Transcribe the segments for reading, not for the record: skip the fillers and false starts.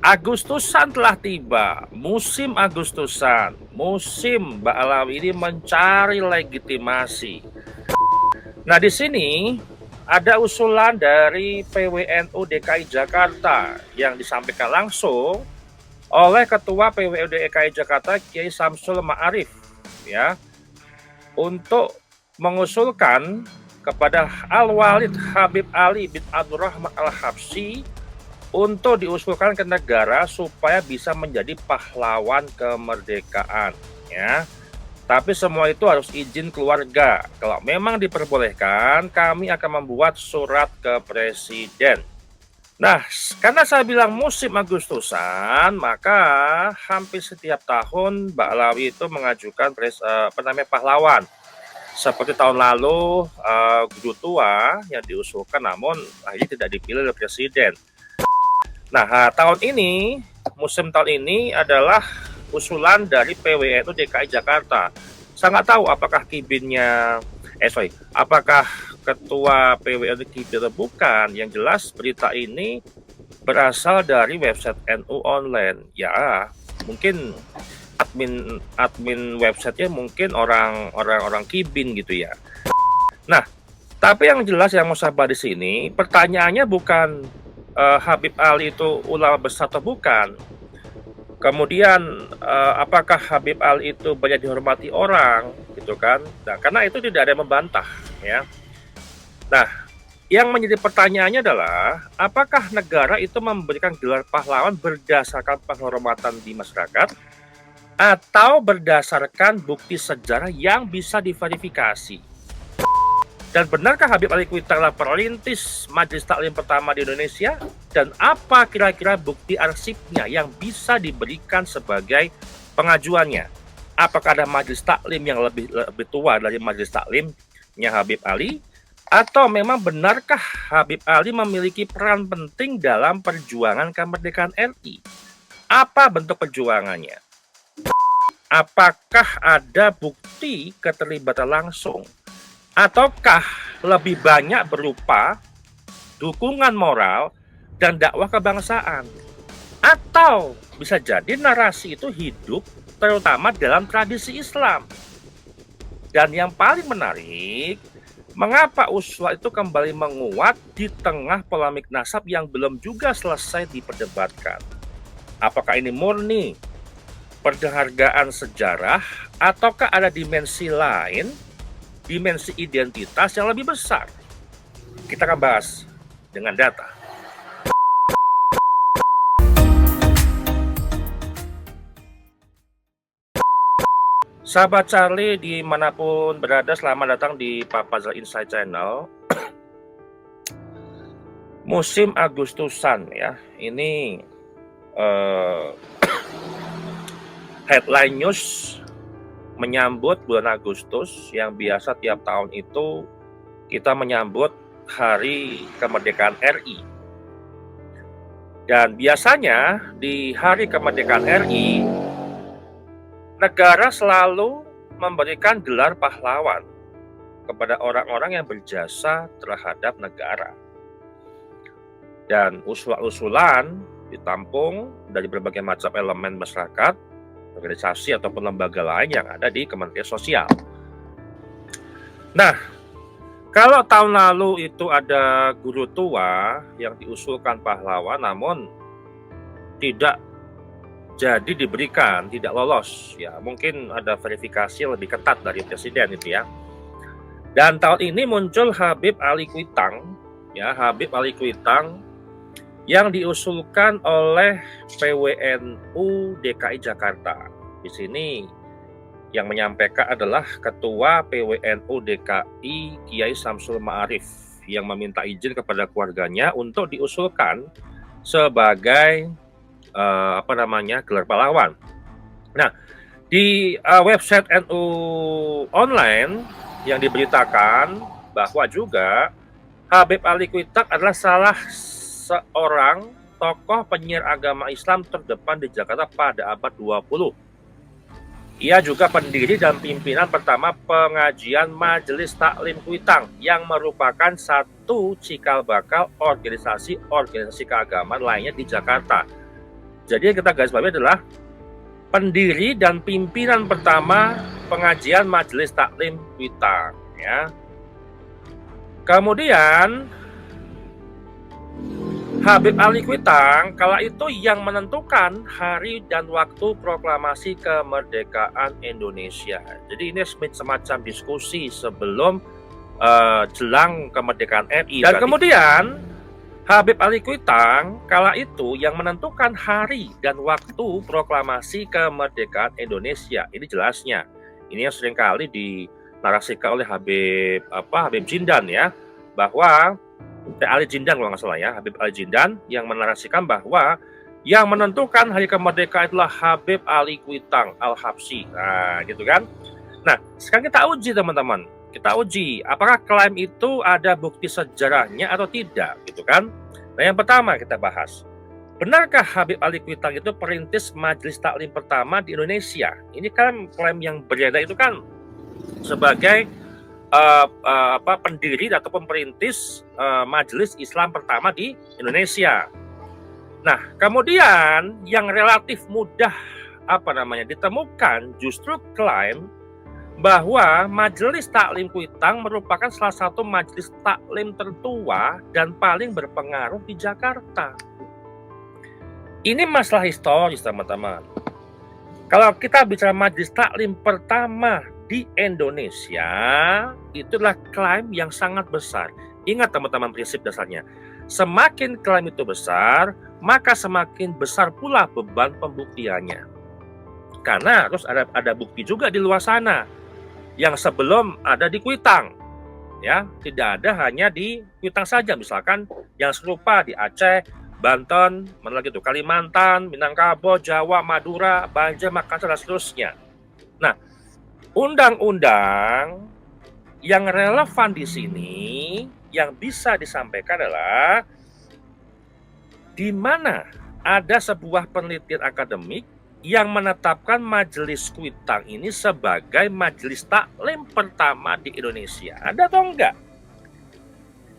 Agustusan telah tiba, musim Agustusan, musim Mbak Alawi ini mencari legitimasi. Nah, di sini ada usulan dari PWNU DKI Jakarta yang disampaikan langsung oleh Ketua PWNU DKI Jakarta Kiai Samsul Ma'arif ya, untuk mengusulkan kepada Al-Walid Habib Ali bin Abdurrahman Al-Habsyi untuk diusulkan ke negara supaya bisa menjadi pahlawan kemerdekaan ya. Tapi semua itu harus izin keluarga. Kalau memang diperbolehkan, kami akan membuat surat ke presiden. Nah, karena saya bilang musim Agustusan, maka hampir setiap tahun Mbak Alawi itu mengajukan pahlawan. Seperti tahun lalu, Guru Tua yang diusulkan namun akhirnya tidak dipilih oleh presiden. Nah, musim tahun ini adalah usulan dari PWNU DKI Jakarta. Saya nggak tahu apakah apakah ketua PWNU kibin atau bukan. Yang jelas berita ini berasal dari website NU online. Ya, mungkin admin websitenya mungkin orang kibin gitu ya. Nah, tapi yang jelas yang mau saya bahas di sini, pertanyaannya bukan Habib Ali itu ulama besar atau bukan. Kemudian apakah Habib Ali itu banyak dihormati orang, gitu kan? Nah, karena itu tidak ada yang membantah, ya. Nah, yang menjadi pertanyaannya adalah apakah negara itu memberikan gelar pahlawan berdasarkan penghormatan di masyarakat atau berdasarkan bukti sejarah yang bisa diverifikasi? Dan benarkah Habib Ali Kuitang adalah perintis Majelis Taklim pertama di Indonesia? Dan apa kira-kira bukti arsipnya yang bisa diberikan sebagai pengajuannya? Apakah ada Majelis Taklim yang lebih tua dari Majelis Taklimnya Habib Ali? Atau memang benarkah Habib Ali memiliki peran penting dalam perjuangan kemerdekaan RI? Apa bentuk perjuangannya? Apakah ada bukti keterlibatan langsung? Ataukah lebih banyak berupa dukungan moral dan dakwah kebangsaan? Atau bisa jadi narasi itu hidup terutama dalam tradisi Islam. Dan yang paling menarik, mengapa usulan itu kembali menguat di tengah polemik nasab yang belum juga selesai diperdebatkan? Apakah ini murni penghargaan sejarah ataukah ada dimensi lain, dimensi identitas yang lebih besar? Kita akan bahas dengan data. Sahabat Charlie dimanapun berada, selamat datang di Papazal Insight Channel. Musim Agustusan ya, ini headline news menyambut bulan Agustus yang biasa tiap tahun itu kita menyambut Hari Kemerdekaan RI. Dan biasanya di Hari Kemerdekaan RI, negara selalu memberikan gelar pahlawan kepada orang-orang yang berjasa terhadap negara. Dan usulan ditampung dari berbagai macam elemen masyarakat, organisasi ataupun lembaga lain yang ada di Kementerian Sosial. Nah, kalau tahun lalu itu ada Guru Tua yang diusulkan pahlawan namun tidak jadi diberikan, tidak lolos ya, mungkin ada verifikasi lebih ketat dari presiden itu ya. Dan tahun ini muncul Habib Ali Kuitang ya, Habib Ali Kuitang yang diusulkan oleh PWNU DKI Jakarta. Di sini yang menyampaikan adalah Ketua PWNU DKI Kiai Samsul Ma'arif yang meminta izin kepada keluarganya untuk diusulkan sebagai gelar pahlawan. Nah, di website NU online yang diberitakan bahwa juga Habib Ali Kuitang adalah salah seorang tokoh penyiar agama Islam terdepan di Jakarta pada abad 20. Ia juga pendiri dan pimpinan pertama pengajian Majelis Taklim Kuitang yang merupakan satu cikal bakal organisasi keagamaan lainnya di Jakarta. Jadi yang kita garis bawahi adalah pendiri dan pimpinan pertama pengajian Majelis Taklim Kuitang, ya. Kemudian Habib Ali Kuitang kala itu yang menentukan hari dan waktu proklamasi kemerdekaan Indonesia. Jadi ini semacam diskusi sebelum jelang kemerdekaan RI. Dan kemudian Habib Ali Kuitang kala itu yang menentukan hari dan waktu proklamasi kemerdekaan Indonesia. Ini jelasnya. Ini yang seringkali dinarasikan oleh Habib Jindan, ya, bahwa Ali Jindan kalau nggak salah, ya, Habib Ali Jindan yang menarasikan bahwa yang menentukan hari kemerdekaan itulah Habib Ali Kuitang Al-Habsyi. Nah, gitu kan. Nah, sekarang kita uji, teman-teman. Kita uji apakah klaim itu ada bukti sejarahnya atau tidak, gitu kan. Nah, yang pertama kita bahas, benarkah Habib Ali Kuitang itu perintis Majelis Taklim pertama di Indonesia? Ini kan klaim yang beredar itu kan sebagai pendiri ataupun perintis Majelis Islam pertama di Indonesia. Nah, kemudian yang relatif mudah ditemukan justru klaim bahwa Majelis Taklim Kuitang merupakan salah satu majelis taklim tertua dan paling berpengaruh di Jakarta. Ini masalah historis, teman-teman. Kalau kita bicara majelis taklim pertama di Indonesia, itulah klaim yang sangat besar. Ingat, teman-teman, prinsip dasarnya. Semakin klaim itu besar, maka semakin besar pula beban pembuktiannya. Karena harus ada bukti juga di luar sana yang sebelum ada di Kuitang. Ya, tidak ada hanya di Kuitang saja. Misalkan yang serupa di Aceh, Banten, Kalimantan, Minangkabau, Jawa, Madura, Banjar, Makassar, dan seterusnya. Nah, undang-undang yang relevan di sini yang bisa disampaikan adalah di mana ada sebuah penelitian akademik yang menetapkan Majelis Kuitang ini sebagai majelis taklim pertama di Indonesia. Ada atau enggak?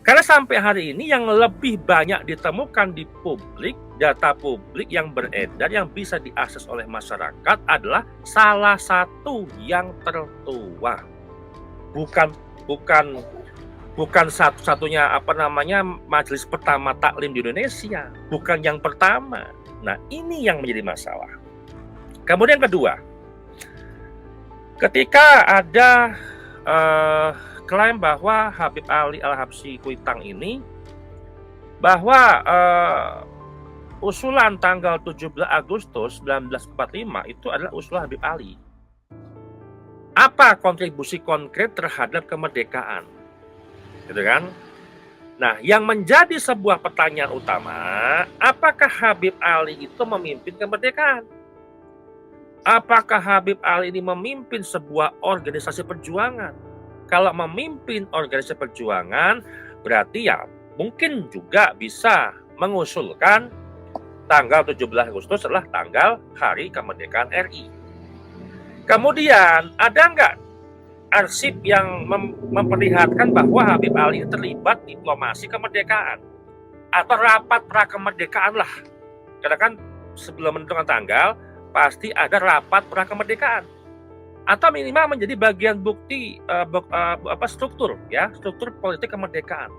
Karena sampai hari ini yang lebih banyak ditemukan di publik, data publik yang beredar yang bisa diakses oleh masyarakat adalah salah satu yang tertua. Bukan satu-satunya majelis pertama taklim di Indonesia, bukan yang pertama. Nah, ini yang menjadi masalah. Kemudian kedua, ketika ada klaim bahwa Habib Ali Al-Habsyi Kuitang ini bahwa usulan tanggal 17 Agustus 1945 itu adalah usulan Habib Ali. Apa kontribusi konkret terhadap kemerdekaan? Gitu kan? Nah, yang menjadi sebuah pertanyaan utama, apakah Habib Ali itu memimpin kemerdekaan? Apakah Habib Ali ini memimpin sebuah organisasi perjuangan? Kalau memimpin organisasi perjuangan, berarti ya mungkin juga bisa mengusulkan tanggal 17 Agustus adalah tanggal hari kemerdekaan RI. Kemudian ada nggak arsip yang memperlihatkan bahwa Habib Ali terlibat diplomasi kemerdekaan atau rapat prakemerdekaan lah? Karena kan sebelum menentukan tanggal pasti ada rapat prakemerdekaan. Atau minimal menjadi bagian bukti struktur politik kemerdekaan,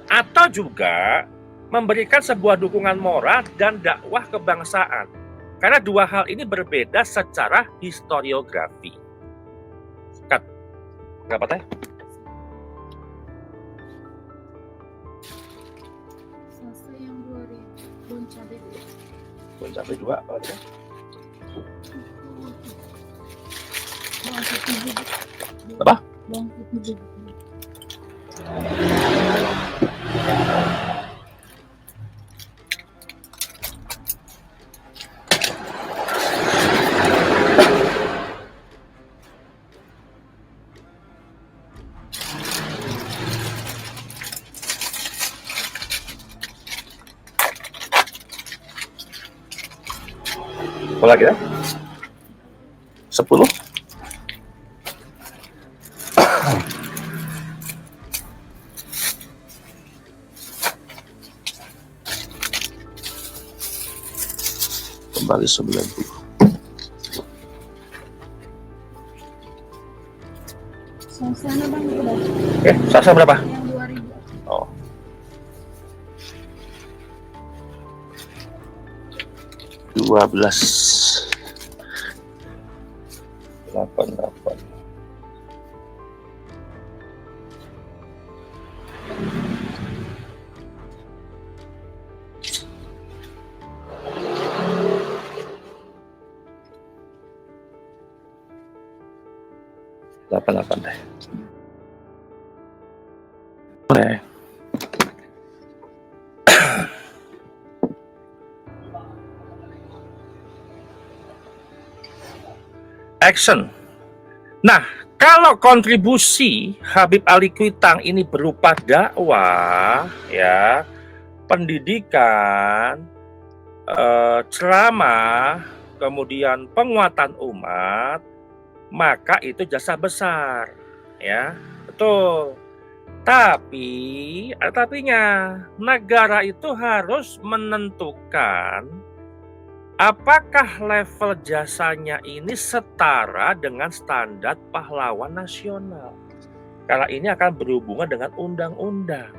atau juga memberikan sebuah dukungan moral dan dakwah kebangsaan, karena dua hal ini berbeda secara historiografi. Kat, berapa teh? Selasa yang 2.000 bon cabai 2 apa aja? Apa? Apa lagi ya? 10? Kembali 90. Sasana bang udah. Sasa berapa? Yang 2000. Oh. 12. 88. Deh. Boleh. Action. Nah, kalau kontribusi Habib Ali Kuitang ini berupa dakwah, ya, pendidikan, ceramah, kemudian penguatan umat, maka itu jasa besar, ya, betul. Tapi, ada tapinya, negara itu harus menentukan apakah level jasanya ini setara dengan standar pahlawan nasional. Karena ini akan berhubungan dengan undang-undang.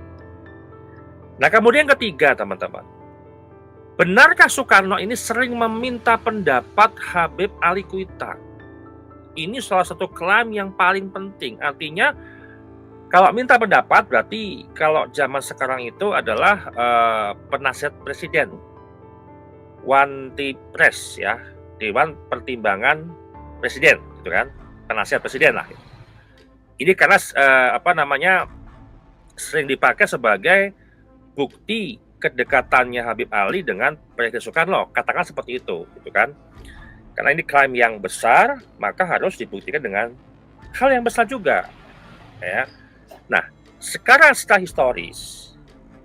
Nah, kemudian ketiga, teman-teman. Benarkah Soekarno ini sering meminta pendapat Habib Ali Kuitang? Ini salah satu klaim yang paling penting. Artinya, kalau minta pendapat berarti kalau zaman sekarang itu adalah penasihat presiden, Wantipres, ya, Dewan Pertimbangan Presiden, gitu kan, penasihat presiden lah. Ini karena sering dipakai sebagai bukti kedekatannya Habib Ali dengan Presiden Soekarno, katakan seperti itu, gitu kan. Karena ini klaim yang besar, maka harus dibuktikan dengan hal yang besar juga, ya. Nah, sekarang secara historis,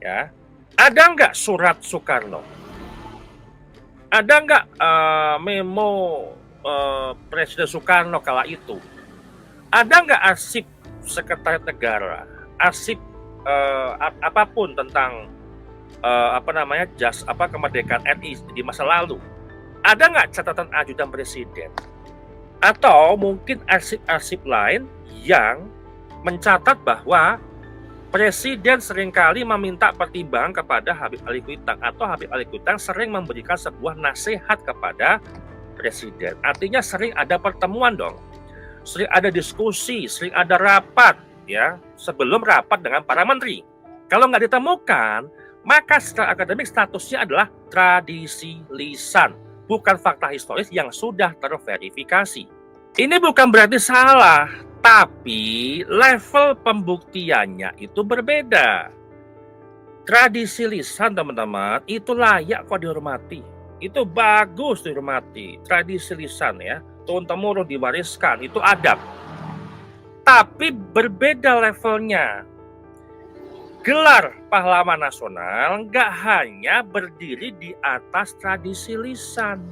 ya, ada nggak surat Soekarno? Ada nggak memo Presiden Soekarno kala itu? Ada nggak arsip Sekretariat Negara, arsip apapun tentang kemerdekaan RI di masa lalu? Ada nggak catatan ajudan presiden? Atau mungkin arsip-arsip lain yang mencatat bahwa presiden seringkali meminta pertimbangan kepada Habib Ali Kuitang, atau Habib Ali Kuitang sering memberikan sebuah nasihat kepada presiden. Artinya sering ada pertemuan dong, sering ada diskusi, sering ada rapat, ya, sebelum rapat dengan para menteri. Kalau nggak ditemukan, maka secara akademik statusnya adalah tradisi lisan, bukan fakta historis yang sudah terverifikasi. Ini bukan berarti salah, tapi level pembuktiannya itu berbeda. Tradisi lisan, teman-teman, itu layak kok dihormati. Itu bagus dihormati. Tradisi lisan, ya, turun-temurun diwariskan, itu adab. Tapi berbeda levelnya. Gelar pahlawan nasional nggak hanya berdiri di atas tradisi lisan.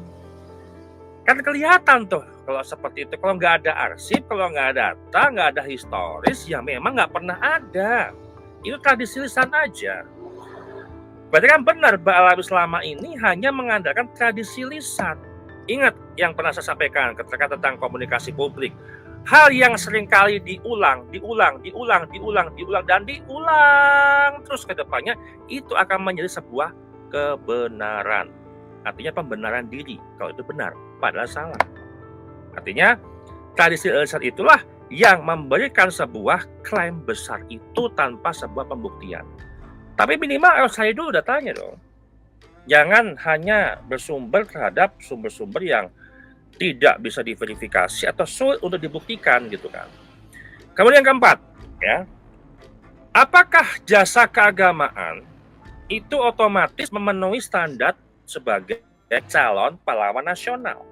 Kan kelihatan tuh kalau seperti itu. Kalau nggak ada arsip, kalau nggak ada data, nggak ada historis, ya memang nggak pernah ada. Itu tradisi lisan aja. Berarti kan benar Mbak Alawi selama ini hanya mengandalkan tradisi lisan. Ingat yang pernah saya sampaikan ketika tentang komunikasi publik. Hal yang seringkali diulang terus ke depannya, itu akan menjadi sebuah kebenaran. Artinya pembenaran diri, kalau itu benar, padahal salah. Artinya, tradisi lisan itulah yang memberikan sebuah klaim besar itu tanpa sebuah pembuktian. Tapi minimal harus cari dulu datanya dong. Jangan hanya bersumber terhadap sumber-sumber yang tidak bisa diverifikasi atau sulit untuk dibuktikan, gitu kan. Kemudian yang keempat, ya, apakah jasa keagamaan itu otomatis memenuhi standar sebagai calon pahlawan nasional?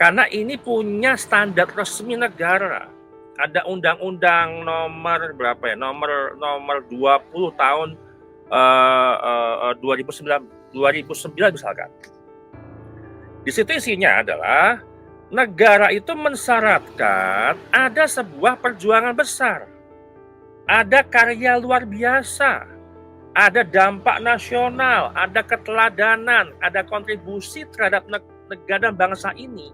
Karena ini punya standar resmi negara. Ada undang-undang nomor berapa ya? Nomor 20 tahun 2009 misalkan. Di situ isinya adalah negara itu mensyaratkan ada sebuah perjuangan besar, ada karya luar biasa, ada dampak nasional, ada keteladanan, ada kontribusi terhadap negara dan bangsa ini.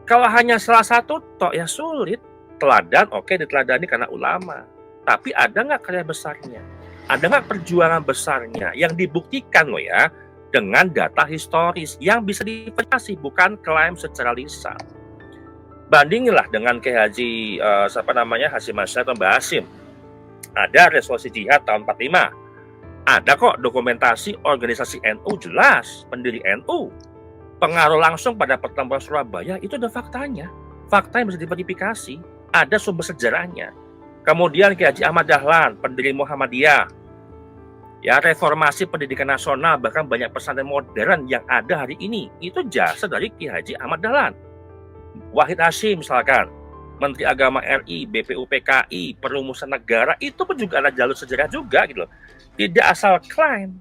Kalau hanya salah satu toh ya sulit. Teladan oke diteladani karena ulama. Tapi ada nggak karya besarnya? Ada nggak perjuangan besarnya yang dibuktikan loh ya dengan data historis yang bisa diverifikasi, bukan klaim secara lisan. Bandingilah dengan Kiai Haji Hasyim Asy'ari atau Mbah Hasyim. Ada resolusi jihad tahun 45. Ada kok dokumentasi organisasi NU jelas, pendiri NU. Pengaruh langsung pada pertempuran Surabaya itu ada faktanya. Fakta yang bisa diverifikasi, ada sumber sejarahnya. Kemudian Kiai Haji Ahmad Dahlan, pendiri Muhammadiyah. Ya, reformasi pendidikan nasional, bahkan banyak pesantren modern yang ada hari ini, itu jasa dari Kiai Haji Ahmad Dahlan. Wahid Hasyim misalkan, Menteri Agama RI, BPUPKI, Perumusan Negara, itu pun juga ada jalur sejarah juga gitu loh. Tidak asal klaim.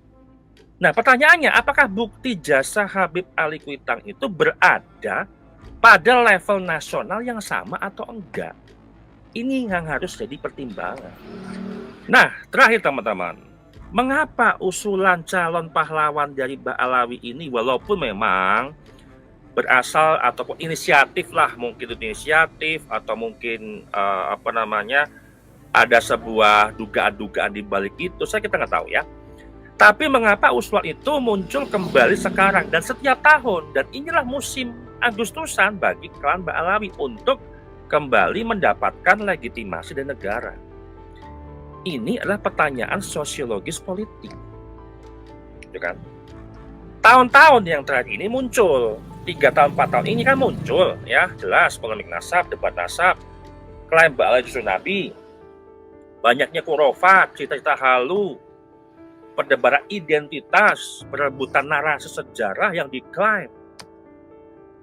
Nah, pertanyaannya, apakah bukti jasa Habib Ali Kuitang itu berada pada level nasional yang sama atau enggak? Ini yang harus jadi pertimbangan. Nah, terakhir teman-teman, mengapa usulan calon pahlawan dari Mbah Alawi ini walaupun memang berasal ataupun inisiatif lah, mungkin itu inisiatif atau mungkin ada sebuah dugaan-dugaan di balik itu, kita nggak tahu ya. Tapi mengapa usulan itu muncul kembali sekarang dan setiap tahun, dan inilah musim Agustusan bagi klan Mbah Alawi untuk kembali mendapatkan legitimasi dari negara. Ini adalah pertanyaan sosiologis politik, gitu kan? Tahun-tahun yang terakhir ini muncul, 3 tahun 4 tahun ini kan muncul, ya jelas polemik nasab, debat nasab, klaim Mbah Alawi justru Nabi, banyaknya khurafat, cita-cita halu, perdebatan identitas, perebutan narasi sejarah yang diklaim.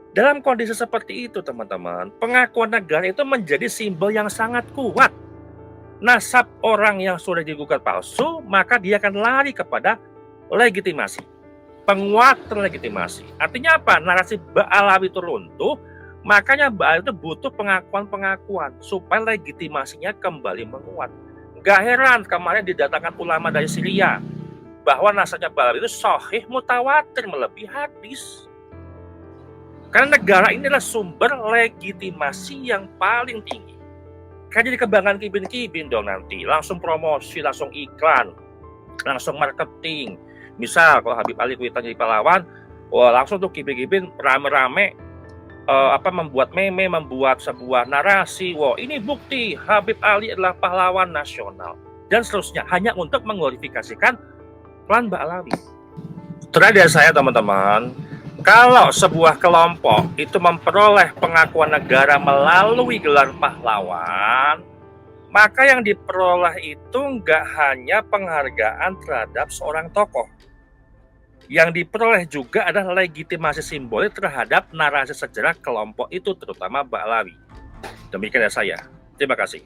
Dalam kondisi seperti itu teman-teman, pengakuan negara itu menjadi simbol yang sangat kuat. Nasab orang yang sudah digugat palsu, maka dia akan lari kepada legitimasi, penguatan legitimasi. Artinya apa? Narasi Mbah Alawi itu runtuh, makanya Mbah Alawi itu butuh pengakuan-pengakuan supaya legitimasinya kembali menguat. Gak heran kemarin didatangkan ulama dari Syria bahwa nasabnya Mbah Alawi itu sahih mutawatir, melebihi hadis. Karena negara ini adalah sumber legitimasi yang paling tinggi. Kan jadi kebanggaan kibin-kibin dong nanti, langsung promosi, langsung iklan, langsung marketing. Misal kalau Habib Ali Kuitang jadi pahlawan, wah langsung tuh kibin-kibin rame-rame membuat meme, membuat sebuah narasi, wah ini bukti Habib Ali adalah pahlawan nasional dan seterusnya, hanya untuk mengglorifikasikan klan Mbah Alawi. Terakhir saya teman-teman, kalau sebuah kelompok itu memperoleh pengakuan negara melalui gelar pahlawan, maka yang diperoleh itu nggak hanya penghargaan terhadap seorang tokoh. Yang diperoleh juga adalah legitimasi simbolik terhadap narasi sejarah kelompok itu, terutama Mbah Alawi. Demikian dari saya. Terima kasih.